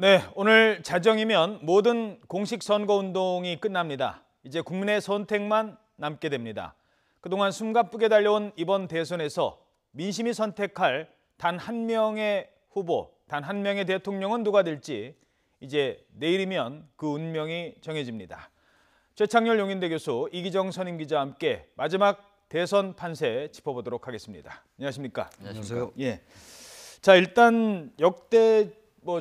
네, 오늘 자정이면 모든 공식 선거운동이 끝납니다. 이제 국민의 선택만 남게 됩니다. 그동안 숨가쁘게 달려온 이번 대선에서 민심이 선택할 단 한 명의 후보, 단 한 명의 대통령은 누가 될지 이제 내일이면 그 운명이 정해집니다. 최창렬 용인대 교수, 이기정 선임기자와 함께 마지막 대선 판세 짚어보도록 하겠습니다. 안녕하십니까? 안녕하세요. 예. 자, 일단 역대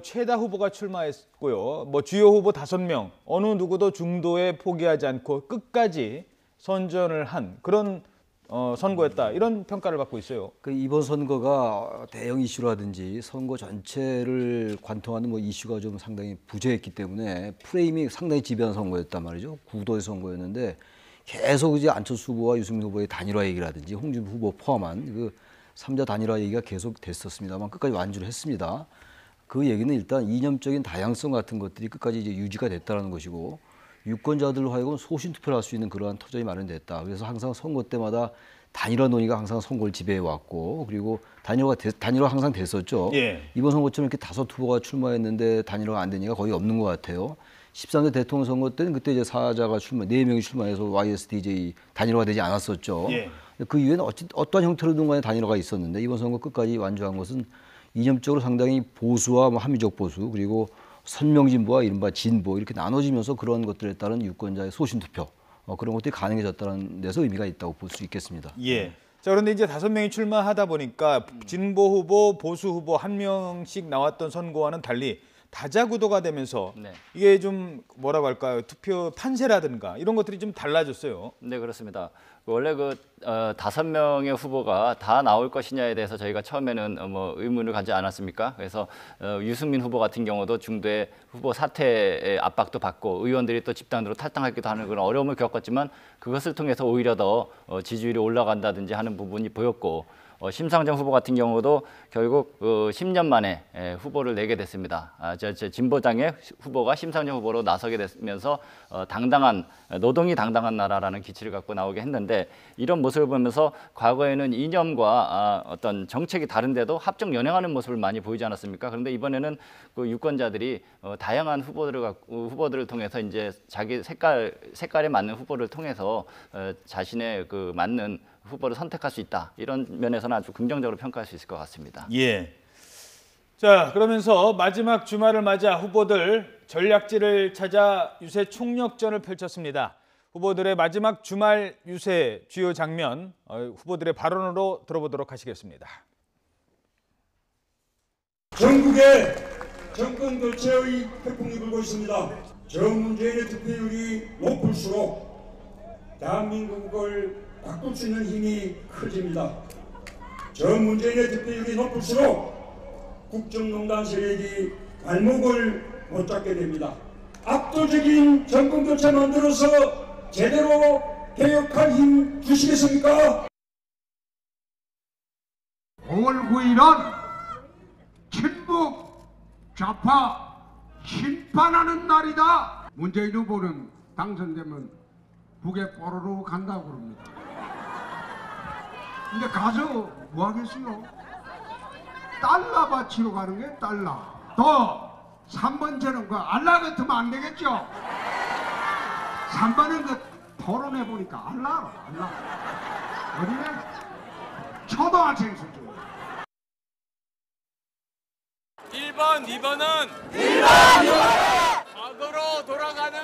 최다 후보가 출마했고요. 주요 후보 5명, 어느 누구도 중도에 포기하지 않고 끝까지 선전을 한 그런 선거였다. 이런 평가를 받고 있어요. 이번 선거가 대형 이슈라든지 선거 전체를 관통하는 이슈가 좀 상당히 부재했기 때문에 프레임이 상당히 지배한 선거였단 말이죠. 구도의 선거였는데 계속 이제 안철수 후보와 유승민 후보의 단일화 얘기라든지 홍준표 후보 포함한 그 3자 단일화 얘기가 계속 됐었습니다만 끝까지 완주를 했습니다. 그 얘기는 일단 이념적인 다양성 같은 것들이 끝까지 이제 유지가 됐다는 것이고, 유권자들로 하여금 소신 투표를 할 수 있는 그러한 터전이 마련됐다. 그래서 항상 선거 때마다 단일화 논의가 항상 선거를 지배해 왔고, 그리고 단일화 항상 됐었죠. 예. 이번 선거처럼 이렇게 5 후보가 출마했는데 단일화가 안 되니까 거의 없는 것 같아요. 13대 대통령 선거 때는 그때 이제 4명이 출마해서 YSDJ 단일화가 되지 않았었죠. 예. 그 이후에는 어떠한 형태로든 간에 단일화가 있었는데 이번 선거 끝까지 완주한 것은 이념적으로 상당히 보수와 합리적 보수, 그리고 선명진보와 이른바 진보 이렇게 나눠지면서 그런 것들에 따른 유권자의 소신투표, 그런 것들이 가능해졌다는 데서 의미가 있다고 볼 수 있겠습니다. 예. 자, 그런데 이제 5명이 출마하다 보니까 진보 후보, 보수 후보 1명씩 나왔던 선거와는 달리 다자구도가 되면서 이게 좀 뭐라고 할까요? 투표 판세라든가 이런 것들이 좀 달라졌어요. 네, 그렇습니다. 원래 5명의 후보가 다 나올 것이냐에 대해서 저희가 처음에는 의문을 가지 않았습니까? 그래서 유승민 후보 같은 경우도 중도의 후보 사퇴의 압박도 받고 의원들이 또 집단으로 탈당하기도 하는 그런 어려움을 겪었지만 그것을 통해서 오히려 더 지지율이 올라간다든지 하는 부분이 보였고, 심상정 후보 같은 경우도 결국 10년 만에 후보를 내게 됐습니다. 진보당의 후보가 심상정 후보로 나서게 되면서 노동이 당당한 나라라는 기치를 갖고 나오게 했는데, 이런 모습을 보면서 과거에는 이념과 어떤 정책이 다른데도 합종 연행하는 모습을 많이 보이지 않았습니까? 그런데 이번에는 그 유권자들이 다양한 후보들을 통해서 이제 자기 색깔에 맞는 후보를 통해서 자신의 그 맞는 후보를 선택할 수 있다. 이런 면에서는 아주 긍정적으로 평가할 수 있을 것 같습니다. 예. 자, 그러면서 마지막 주말을 맞아 후보들 전략지를 찾아 유세 총력전을 펼쳤습니다. 후보들의 마지막 주말 유세 주요 장면, 후보들의 발언으로 들어보도록 하시겠습니다. 전국에 정권 교체의 태풍이 불고 있습니다. 정문재인의 득표율이 높을수록 대한민국을 바꿀 수 있는 힘이 커집니다. 정문재인의 득표율이 높을수록 국정농단 세력이 발목을 못 잡게 됩니다. 압도적인 정권 교체 만들어서 제대로 개혁할 힘 주시겠습니까? 5월 9일은 친북 좌파 심판하는 날이다. 문재인 후보는 당선되면 북에 뽀로로 간다고 그럽니다. 근데 가서 뭐 하겠어요? 달러 바치러 가는 게 달러. 또 3번처럼 알라 같으면 안 되겠죠? 3번은 토론해 보니까 알라. 어디네? 초등학생 수준. 1번, 2번은 과거로 돌아가는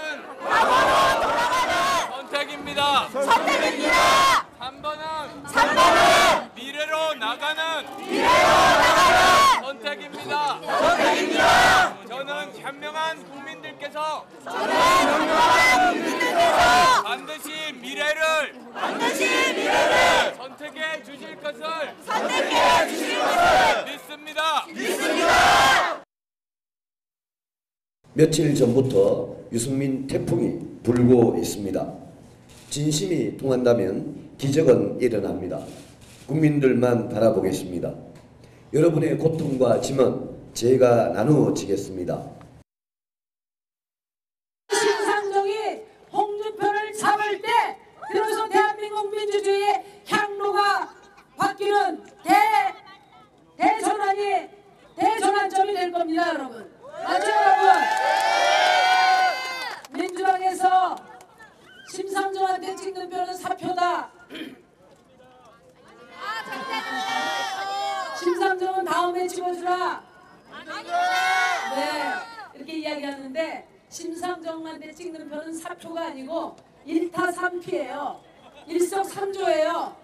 선택입니다. 3번은 미래로 나가는 선택입니다. 저는 현명한 국민들께서 반드시 미래를 선택해 주실 것을 믿습니다. 며칠 전부터 유승민 태풍이 불고 있습니다. 진심이 통한다면 기적은 일어납니다. 국민들만 바라보겠습니다. 여러분의 고통과 짐은 제가 나누어지겠습니다. 심상정이 홍준표를 잡을 때 비로소 대한민국 민주주의의 향로가 바뀌는 대전환점이 될 겁니다, 여러분. 맞죠? 심상정한테 찍는 표는 4표가 아니고 1타 3피예요. 일석삼조예요.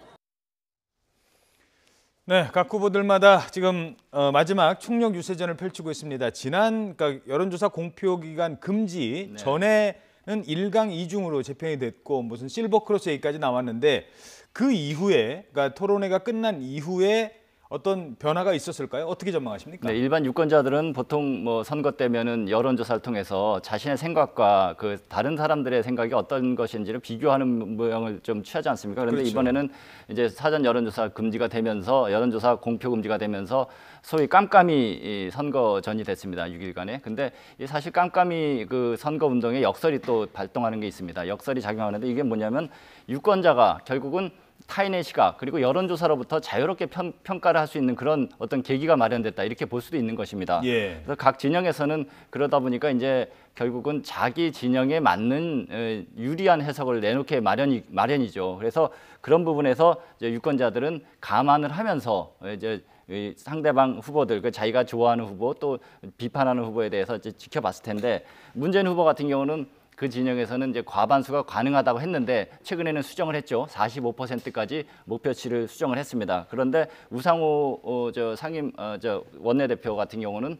네, 각 후보들마다 지금 마지막 총력 유세전을 펼치고 있습니다. 지난 그러니까 여론조사 공표 기간 금지 전에는 1강 2중으로 재편이 됐고 무슨 실버 크로스 얘기까지 나왔는데 그 이후에 그러니까 토론회가 끝난 이후에 어떤 변화가 있었을까요? 어떻게 전망하십니까? 네, 일반 유권자들은 보통 뭐 선거 때면은 여론조사를 통해서 자신의 생각과 그 다른 사람들의 생각이 어떤 것인지를 비교하는 모양을 좀 취하지 않습니까? 그런데 그렇죠. 이번에는 이제 사전 여론조사 금지가 되면서 여론조사 공표 금지가 되면서 소위 깜깜이 선거전이 됐습니다. 6일간에. 근데 사실 깜깜이 그 선거 운동에 역설이 또 발동하는 게 있습니다. 역설이 작용하는데 이게 뭐냐면 유권자가 결국은 타인의 시각 그리고 여론조사로부터 자유롭게 평가를 할 수 있는 그런 어떤 계기가 마련됐다 이렇게 볼 수도 있는 것입니다. 예. 그래서 각 진영에서는 그러다 보니까 이제 결국은 자기 진영에 맞는 유리한 해석을 내놓게 마련이죠. 그래서 그런 부분에서 이제 유권자들은 감안을 하면서 이제 상대방 후보들, 그 자기가 좋아하는 후보 또 비판하는 후보에 대해서 이제 지켜봤을 텐데 문재인 후보 같은 경우는 그 진영에서는 이제 과반수가 가능하다고 했는데 최근에는 수정을 했죠. 45%까지 목표치를 수정을 했습니다. 그런데 우상호 상임 원내대표 같은 경우는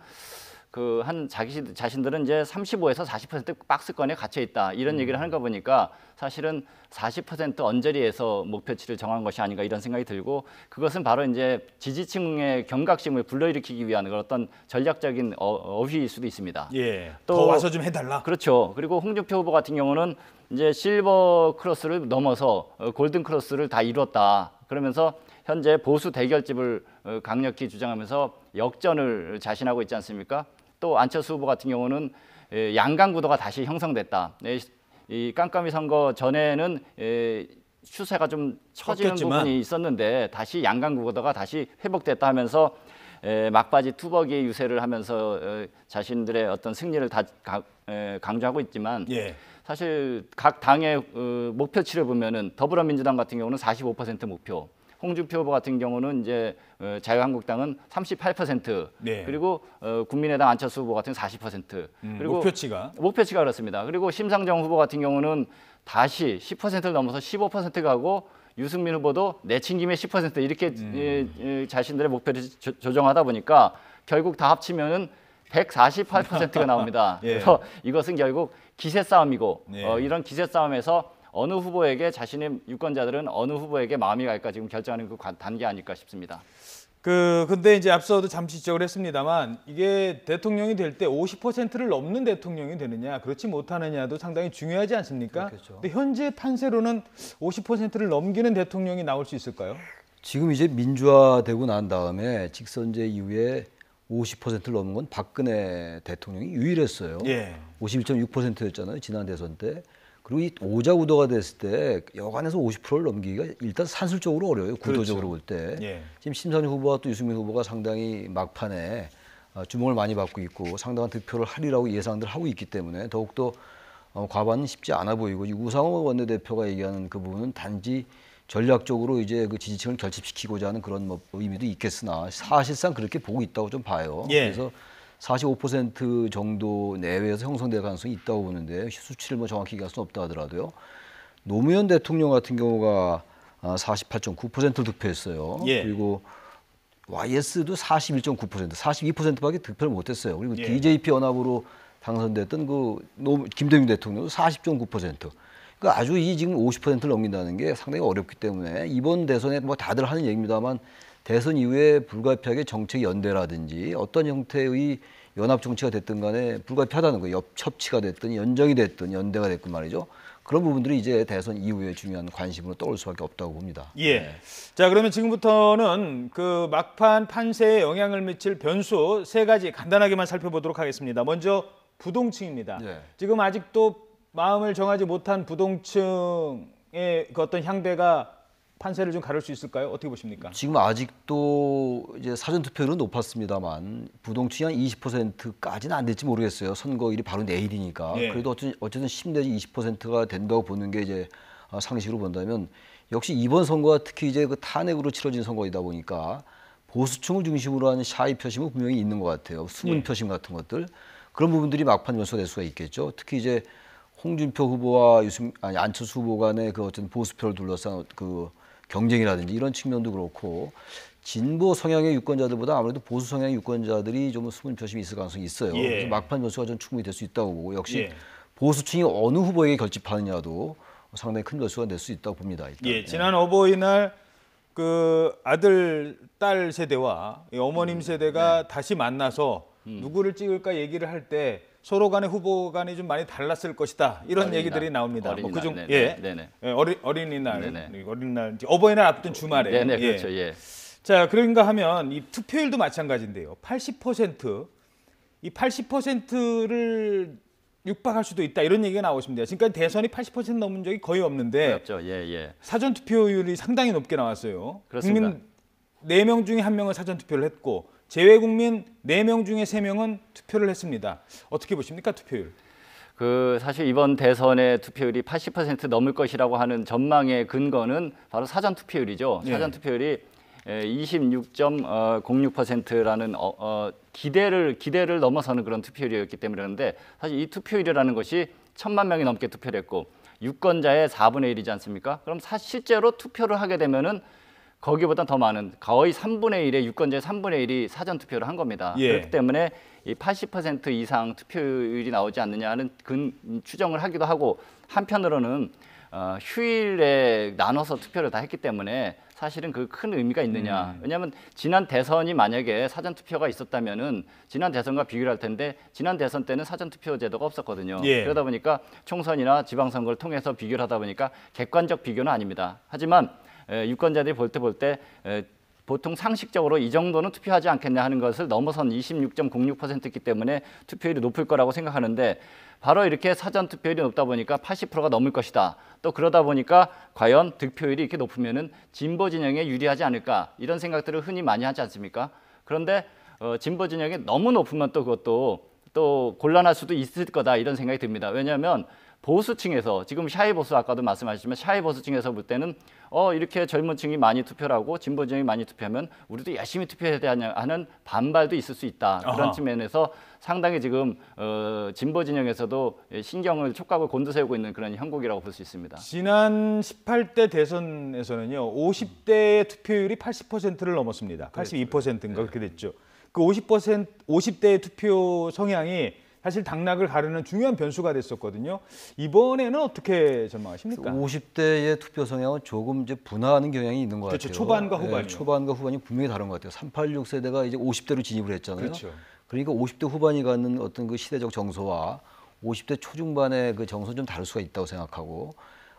그 한 자신들은 이제 35에서 40% 박스권에 갇혀 있다 이런 얘기를 하는 거 보니까 사실은 40% 언저리에서 목표치를 정한 것이 아닌가 이런 생각이 들고 그것은 바로 이제 지지층의 경각심을 불러일으키기 위한 그런 어떤 전략적인 어휘일 수도 있습니다. 예. 또 더 와서 좀 해달라. 그렇죠. 그리고 홍준표 후보 같은 경우는 이제 실버 크로스를 넘어서 골든 크로스를 다 이뤘다. 그러면서 현재 보수 대결집을 강력히 주장하면서 역전을 자신하고 있지 않습니까? 또 안철수 후보 같은 경우는 양강 구도가 다시 형성됐다. 이 깜깜이 선거 전에는 추세가 좀 처지는 부분이 있었는데 다시 양강 구도가 다시 회복됐다 하면서 막바지 투벅이 유세를 하면서 자신들의 어떤 승리를 강조하고 있지만 예. 사실 각 당의 목표치를 보면은 더불어민주당 같은 경우는 45% 목표, 홍준표 후보 같은 경우는 이제 자유한국당은 38%, 네. 그리고 국민의당 안철수 후보 같은 40%. 그리고 목표치가 그렇습니다. 그리고 심상정 후보 같은 경우는 다시 10%를 넘어서 15% 가고 유승민 후보도 내친 김에 10% 이렇게 자신들의 목표를 조정하다 보니까 결국 다 합치면은 148%가 나옵니다. 예. 그래서 이것은 결국 기세 싸움이고 네. 이런 기세 싸움에서 어느 후보에게 자신의 유권자들은 어느 후보에게 마음이 갈까 지금 결정하는 그 단계 아닐까 싶습니다. 근데 이제 앞서도 잠시 지적을 했습니다만 이게 대통령이 될 때 50%를 넘는 대통령이 되느냐 그렇지 못하느냐도 상당히 중요하지 않습니까? 그렇겠죠. 근데 현재 판세로는 50%를 넘기는 대통령이 나올 수 있을까요? 지금 이제 민주화되고 난 다음에 직선제 이후에 50%를 넘은 건 박근혜 대통령이 유일했어요. 예. 51.6%였잖아요. 지난 대선 때. 그리고 이 오자구도가 됐을 때 여간에서 50%를 넘기기가 일단 산술적으로 어려워요. 구도적으로 볼 때. 예. 지금 심상정 후보와 또 유승민 후보가 상당히 막판에 주목을 많이 받고 있고 상당한 득표를 하리라고 예상들 하고 있기 때문에 더욱더 과반은 쉽지 않아 보이고 우상호 원내대표가 얘기하는 그 부분은 단지 전략적으로 이제 그 지지층을 결집시키고자 하는 그런 뭐 의미도 있겠으나 사실상 그렇게 보고 있다고 좀 봐요. 예. 그래서 45% 정도 내외에서 형성될 가능성이 있다고 보는데 수치를 뭐 정확히 얘기할 수는 없다 하더라도요. 노무현 대통령 같은 경우가 48.9%를 득표했어요. 예. 그리고 YS도 41.9%, 42%밖에 득표를 못했어요. 그리고 예. DJP 연합으로 당선됐던 그 김대중 대통령도 40.9%. 그러니까 아주 이 지금 50%를 넘긴다는 게 상당히 어렵기 때문에 이번 대선에 뭐 다들 하는 얘기입니다만 대선 이후에 불가피하게 정책 연대라든지 어떤 형태의 연합 정치가 됐든 간에 불가피하다는 거예요. 협치가 됐든 연정이 됐든 연대가 됐든 말이죠. 그런 부분들이 이제 대선 이후에 중요한 관심으로 떠올 수밖에 없다고 봅니다. 예. 자, 그러면 지금부터는 그 막판 판세에 영향을 미칠 변수 세 가지 간단하게만 살펴보도록 하겠습니다. 먼저 부동층입니다. 네. 지금 아직도 마음을 정하지 못한 부동층의 그 어떤 향배가 판세를 좀 가를 수 있을까요? 어떻게 보십니까? 지금 아직도 이제 사전 투표율은 높았습니다만 부동층이 한 20%까지는 안 될지 모르겠어요. 선거일이 바로 내일이니까. 예. 그래도 어쨌든 10 내지 20%가 된다고 보는 게 이제 상식으로 본다면 역시 이번 선거가 특히 이제 그 탄핵으로 치러진 선거이다 보니까 보수층을 중심으로 하는 샤이 표심은 분명히 있는 것 같아요. 숨은 예. 표심 같은 것들. 그런 부분들이 막판 요소가 될 수가 있겠죠. 특히 이제 홍준표 후보와 안철수 후보 간의 그 어떤 보수표를 둘러싼 그 경쟁이라든지 이런 측면도 그렇고 진보 성향의 유권자들보다 아무래도 보수 성향의 유권자들이 좀 숨은 표심이 있을 가능성이 있어요. 예. 그래서 막판 요소가 좀 충분히 될 수 있다고 보고 역시 예. 보수층이 어느 후보에게 결집하느냐도 상당히 큰 요소가 될 수 있다고 봅니다. 일단. 예, 지난 어버이날 그 아들, 딸 세대와 이 어머님 세대가 다시 만나서 누구를 찍을까 얘기를 할 때 서로 간의 후보 간이 좀 많이 달랐을 것이다. 이런 어린이날, 얘기들이 나옵니다. 어린이날, 그중 네네, 예, 네네. 예, 어린이날, 네네. 어린이날, 어버이날 앞둔 주말에. 네네, 그렇죠. 예. 자, 그런가 하면 이 투표율도 마찬가지인데요. 80%, 이 80%를 육박할 수도 있다 이런 얘기가 나오십니다. 지금까지 대선이 80% 넘은 적이 거의 없는데 그렇죠. 예, 예. 사전 투표율이 상당히 높게 나왔어요. 그렇습니다. 국민 4명 중에 1명은 사전 투표를 했고 제외 국민 4명 중에 3명은 투표를 했습니다. 어떻게 보십니까, 투표율? 그 사실 이번 대선의 투표율이 80% 넘을 것이라고 하는 전망의 근거는 바로 사전 투표율이죠. 예. 사전 투표율이 26.06%라는 기대를 넘어서는 그런 투표율이었기 때문에 그런데 사실 이 투표율이라는 것이 1,000만 명이 넘게 투표를 했고 유권자의 4분의 1이지 않습니까? 그럼 실제로 투표를 하게 되면은 거기보다 더 많은 거의 3분의 1의 유권자의 3분의 1이 사전 투표를 한 겁니다. 예. 그렇기 때문에 이 80% 이상 투표율이 나오지 않느냐 하는 추정을 하기도 하고 한편으로는 휴일에 나눠서 투표를 다 했기 때문에 사실은 그 큰 의미가 있느냐. 왜냐하면 지난 대선이 만약에 사전 투표가 있었다면은 지난 대선과 비교를 할 텐데 지난 대선 때는 사전 투표 제도가 없었거든요. 예. 그러다 보니까 총선이나 지방선거를 통해서 비교를 하다 보니까 객관적 비교는 아닙니다. 하지만 유권자들이 볼 때 보통 상식적으로 이 정도는 투표하지 않겠냐 하는 것을 넘어선 26.06%이기 때문에 투표율이 높을 거라고 생각하는데 바로 이렇게 사전 투표율이 높다 보니까 80%가 넘을 것이다. 또 그러다 보니까 과연 득표율이 이렇게 높으면은 진보 진영에 유리하지 않을까 이런 생각들을 흔히 많이 하지 않습니까? 그런데 진보 진영이 너무 높으면 또 그것도 또 곤란할 수도 있을 거다 이런 생각이 듭니다. 왜냐하면 보수층에서 지금 샤이 보수 아까도 말씀하셨지만 샤이 보수층에서 볼 때는 이렇게 젊은 층이 많이 투표를 하고 진보 진영이 많이 투표하면 우리도 열심히 투표해야 되냐 하는 반발도 있을 수 있다. 그런 아하. 측면에서 상당히 지금 진보 진영에서도 신경을 촉각을 곤두세우고 있는 그런 형국이라고 볼 수 있습니다. 지난 18대 대선에서는요. 50대의 투표율이 80%를 넘었습니다. 82%인가 그렇게 됐죠. 그 50대의 투표 성향이 사실 당락을 가르는 중요한 변수가 됐었거든요. 이번에는 어떻게 전망하십니까? 50대의 투표 성향은 조금 이제 분화하는 경향이 있는 것 그렇죠. 같아요. 초반과 후반이요. 초반과 후반이 분명히 다른 것 같아요. 386 세대가 이제 50대로 진입을 했잖아요. 그렇죠. 그러니까 50대 후반이 갖는 어떤 그 시대적 정서와 50대 초중반의 그 정서는 좀 다를 수가 있다고 생각하고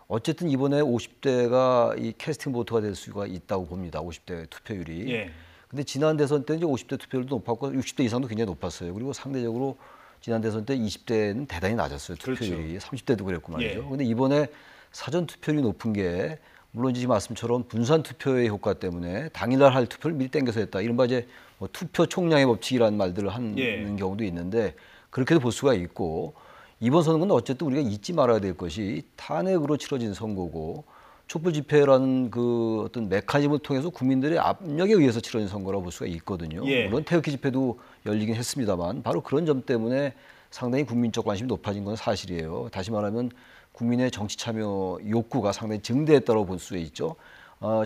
어쨌든 이번에 50대가 이 캐스팅 보트가 될 수가 있다고 봅니다. 50대 투표율이. 예. 근데 지난 대선 때는 이제 50대 투표율도 높았고 60대 이상도 굉장히 높았어요. 그리고 상대적으로 지난 대선 때 20대는 대단히 낮았어요. 투표율이. 그렇죠. 30대도 그랬고 말이죠. 예. 근데 이번에 사전 투표율이 높은 게 물론 지금 말씀처럼 분산 투표의 효과 때문에 당일날 할 투표를 미리 땡겨서 했다. 이른바 이제 뭐 투표 총량의 법칙이라는 말들을 하는 예. 경우도 있는데 그렇게도 볼 수가 있고 이번 선거는 어쨌든 우리가 잊지 말아야 될 것이 탄핵으로 치러진 선거고 촛불 집회라는 그 어떤 메커니즘을 통해서 국민들의 압력에 의해서 치러진 선거라고 볼 수가 있거든요. 예. 물론 태극기 집회도 열리긴 했습니다만 바로 그런 점 때문에 상당히 국민적 관심이 높아진 건 사실이에요. 다시 말하면 국민의 정치 참여 욕구가 상당히 증대했다고 볼 수 있죠.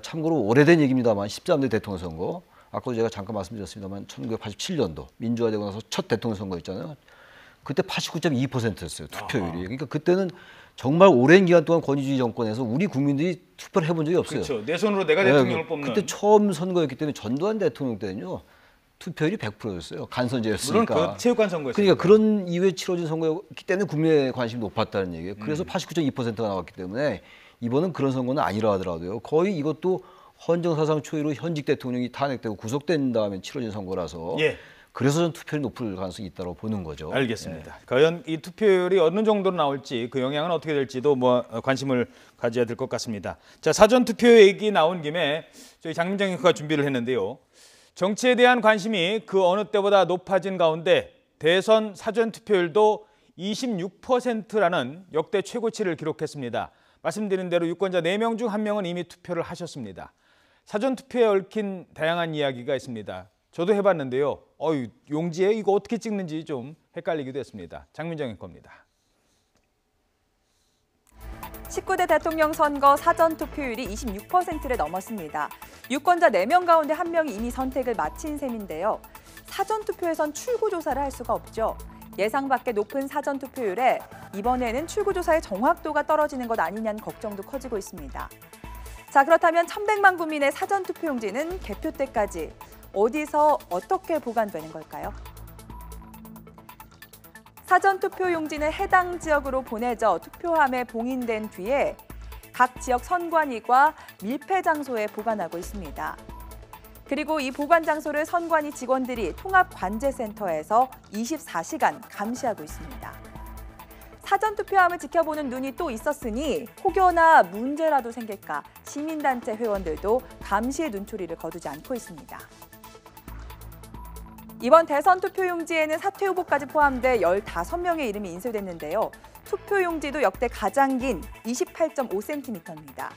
참고로 오래된 얘기입니다만 13대 대통령 선거 아까도 제가 잠깐 말씀드렸습니다만 1987년도 민주화되고 나서 첫 대통령 선거였잖아요. 그때 89.2%였어요. 투표율이. 아하. 그러니까 그때는 정말 오랜 기간 동안 권위주의 정권에서 우리 국민들이 투표를 해본 적이 없어요. 그렇죠. 내 손으로 내가 대통령을 네, 뽑는. 그때 처음 선거였기 때문에 전두환 대통령 때는요. 투표율이 100%였어요. 간선제였으니까. 물론 그 체육관 선거였어요. 그러니까 그런 이후에 치러진 선거였기 때문에 국민의 관심이 높았다는 얘기예요. 그래서 89.2%가 나왔기 때문에 이번은 그런 선거는 아니라 하더라도요. 거의 이것도 헌정사상 초유로 현직 대통령이 탄핵되고 구속된 다음에 치러진 선거라서 예. 그래서 전 투표율이 높을 가능성이 있다고 보는 거죠. 알겠습니다. 과연 이 투표율이 어느 정도로 나올지 그 영향은 어떻게 될지도 뭐 관심을 가져야 될 것 같습니다. 자, 사전 투표 얘기 나온 김에 저희 장민정 앵커가 준비를 했는데요. 정치에 대한 관심이 그 어느 때보다 높아진 가운데 대선 사전 투표율도 26%라는 역대 최고치를 기록했습니다. 말씀드린 대로 유권자 4명 중 1명은 이미 투표를 하셨습니다. 사전 투표에 얽힌 다양한 이야기가 있습니다. 저도 해봤는데요. 용지에 이거 어떻게 찍는지 좀 헷갈리기도 했습니다. 장민정 앵커입니다. 19대 대통령 선거 사전투표율이 26%를 넘었습니다. 유권자 4명 가운데 1명이 이미 선택을 마친 셈인데요. 사전투표에선 출구조사를 할 수가 없죠. 예상 밖의 높은 사전투표율에 이번에는 출구조사의 정확도가 떨어지는 것 아니냐는 걱정도 커지고 있습니다. 자, 그렇다면 1,100만 국민의 사전투표용지는 개표 때까지 어디서 어떻게 보관되는 걸까요? 사전투표용지는 해당 지역으로 보내져 투표함에 봉인된 뒤에 각 지역 선관위가 밀폐 장소에 보관하고 있습니다. 그리고 이 보관 장소를 선관위 직원들이 통합관제센터에서 24시간 감시하고 있습니다. 사전투표함을 지켜보는 눈이 또 있었으니 혹여나 문제라도 생길까 시민단체 회원들도 감시의 눈초리를 거두지 않고 있습니다. 이번 대선 투표용지에는 사퇴 후보까지 포함돼 15명의 이름이 인쇄됐는데요. 투표용지도 역대 가장 긴 28.5cm입니다.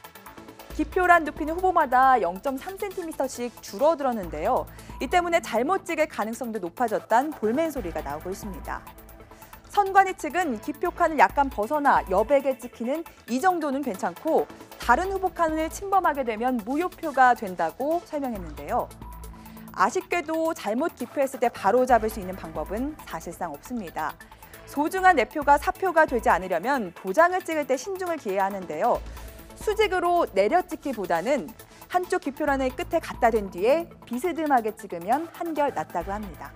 기표란 높이는 후보마다 0.3cm씩 줄어들었는데요. 이 때문에 잘못 찍을 가능성도 높아졌다는 볼멘 소리가 나오고 있습니다. 선관위 측은 기표 칸을 약간 벗어나 여백에 찍히는 이 정도는 괜찮고 다른 후보 칸을 침범하게 되면 무효표가 된다고 설명했는데요. 아쉽게도 잘못 기표했을 때 바로 잡을 수 있는 방법은 사실상 없습니다. 소중한 내 표가 사표가 되지 않으려면 도장을 찍을 때 신중을 기해야 하는데요. 수직으로 내려 찍기보다는 한쪽 기표란의 끝에 갖다 댄 뒤에 비스듬하게 찍으면 한결 낫다고 합니다.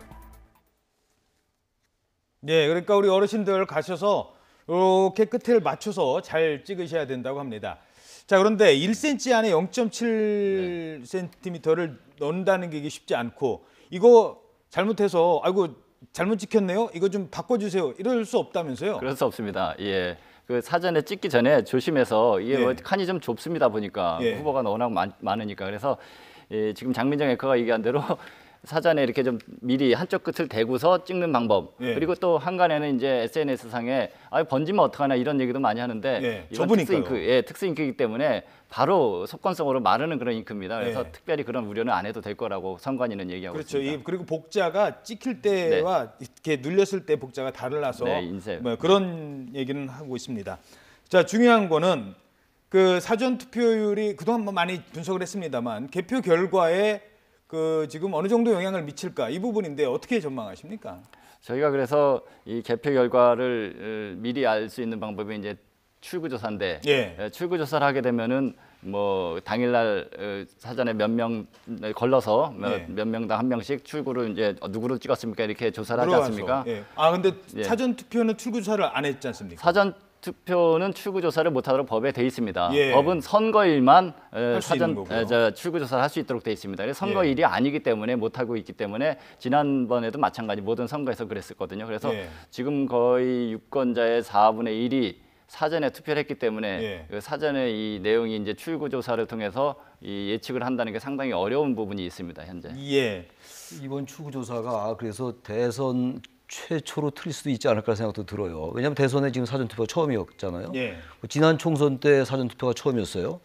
네, 그러니까 우리 어르신들 가셔서 이렇게 끝을 맞춰서 잘 찍으셔야 된다고 합니다. 자, 그런데 1cm 안에 0.7cm를 넣는다는 게 이게 쉽지 않고 이거 잘못해서 아이고 잘못 찍혔네요. 이거 좀 바꿔주세요. 이럴 수 없다면서요? 그럴 수 없습니다. 예. 그 사전에 찍기 전에 조심해서 이게 뭐 칸이 좀 좁습니다 보니까 후보가 워낙 많으니까 그래서 지금 장민정 앵커가 얘기한 대로 사전에 이렇게 좀 미리 한쪽 끝을 대고서 찍는 방법 그리고 또 한간에는 이제 SNS 상에 번지면 어떡하나 이런 얘기도 많이 하는데 이건 특수 잉크이기 때문에 바로 속건성으로 마르는 그런 잉크입니다. 그래서 특별히 그런 우려는 안 해도 될 거라고 선관위는 얘기하고 있습니다. 그렇죠. 그리고 복자가 찍힐 때와 이렇게 눌렸을 때 복자가 달라서 뭐 그런 얘기는 하고 있습니다. 자, 중요한 거는 그 사전 투표율이 그동안 뭐 많이 분석을 했습니다만 개표 결과에 그 지금 어느 정도 영향을 미칠까 이 부분인데 어떻게 전망하십니까? 저희가 그래서 이 개표 결과를 미리 알 수 있는 방법이 이제 출구조사인데 출구조사를 하게 되면은 뭐 당일날 사전에 몇 명 걸러서 몇 명당 한 명씩 출구를 이제 누구를 찍었습니까 이렇게 조사를 하지 않습니까? 아 근데 사전 투표는 출구조사를 안 했지 않습니까? 사전 투표는 출구조사를 못하도록 법에 돼 있습니다. 법은 선거일만 출구조사를 할 수 있도록 돼 있습니다. 그래서 선거일이 아니기 때문에 못하고 있기 때문에 지난번에도 마찬가지 모든 선거에서 그랬었거든요. 그래서 지금 거의 유권자의 4분의 1이 사전에 투표를 했기 때문에 그 사전에 이 내용이 이제 출구조사를 통해서 이 예측을 한다는 게 상당히 어려운 부분이 있습니다. 현재. 이번 출구조사가 그래서 대선 최초로 틀릴 수도 있지 않을까 생각도 들어요. 왜냐하면 대선에 지금 사전투표가 처음이었잖아요. 지난 총선 때 사전투표가 처음이었어요.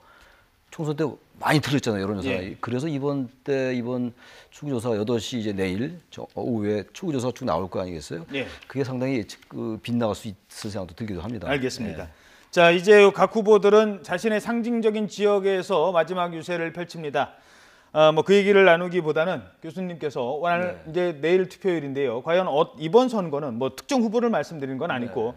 총선 때 많이 틀렸잖아요, 여론조사가. 그래서 이번 출구조사가 8시 이제 내일 오후에 출구조사가 쭉 나올 거 아니겠어요? 그게 상당히 빗나갈 수 있을 생각도 들기도 합니다. 알겠습니다. 자, 이제 각 후보들은 자신의 상징적인 지역에서 마지막 유세를 펼칩니다. 뭐 그 얘기를 나누기보다는 교수님께서 오늘 이제 내일 투표일인데요. 과연 이번 선거는 뭐 특정 후보를 말씀드리는 건 아니고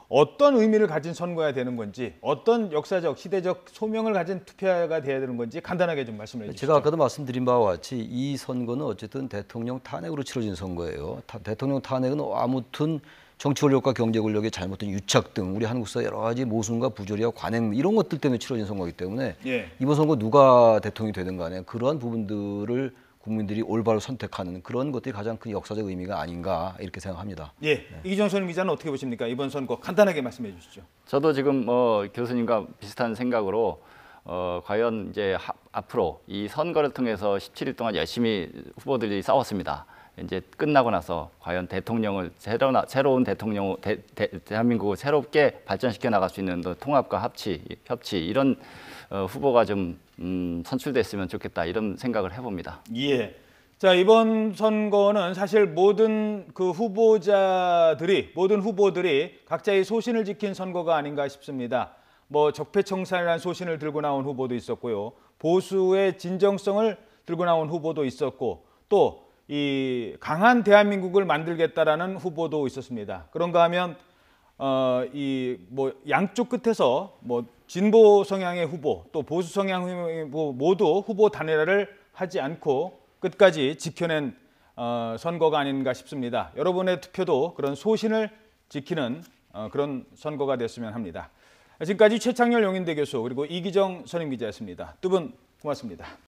어떤 의미를 가진 선거가 되는 건지 어떤 역사적, 시대적 소명을 가진 투표가 돼야 되는 건지 간단하게 좀 말씀해 주시죠. 제가 아까도 말씀드린 바와 같이 이 선거는 어쨌든 대통령 탄핵으로 치러진 선거예요. 대통령 탄핵은 아무튼 정치 권력과 경제 권력의 잘못된 유착 등 우리 한국 사회 여러 가지 모순과 부조리와 관행 이런 것들 때문에 치러진 선거이기 때문에 이번 선거 누가 대통령이 되든 간에 그러한 부분들을 국민들이 올바로 선택하는 그런 것들이 가장 큰 역사적 의미가 아닌가 이렇게 생각합니다. 이기정 소님 기자는 어떻게 보십니까? 이번 선거 간단하게 말씀해 주시죠. 저도 지금 교수님과 비슷한 생각으로 과연 이제 앞으로 이 선거를 통해서 17일 동안 열심히 후보들이 싸웠습니다. 이제 끝나고 나서 과연 대통령을 새로운 대통령 대한민국을 새롭게 발전시켜 나갈 수 있는 통합과 협치 이런 후보가 좀 선출됐으면 좋겠다 이런 생각을 해봅니다. 자, 이번 선거는 사실 모든 후보들이 각자의 소신을 지킨 선거가 아닌가 싶습니다. 뭐 적폐청산이라는 소신을 들고 나온 후보도 있었고요. 보수의 진정성을 들고 나온 후보도 있었고, 또 이 강한 대한민국을 만들겠다라는 후보도 있었습니다. 그런가 하면 양쪽 끝에서 진보 성향의 후보, 또 보수 성향의 후보 모두 후보 단일화를 하지 않고 끝까지 지켜낸 선거가 아닌가 싶습니다. 여러분의 투표도 그런 소신을 지키는 그런 선거가 됐으면 합니다. 지금까지 최창렬 용인대 교수 그리고 이기정 선임기자였습니다. 두 분 고맙습니다.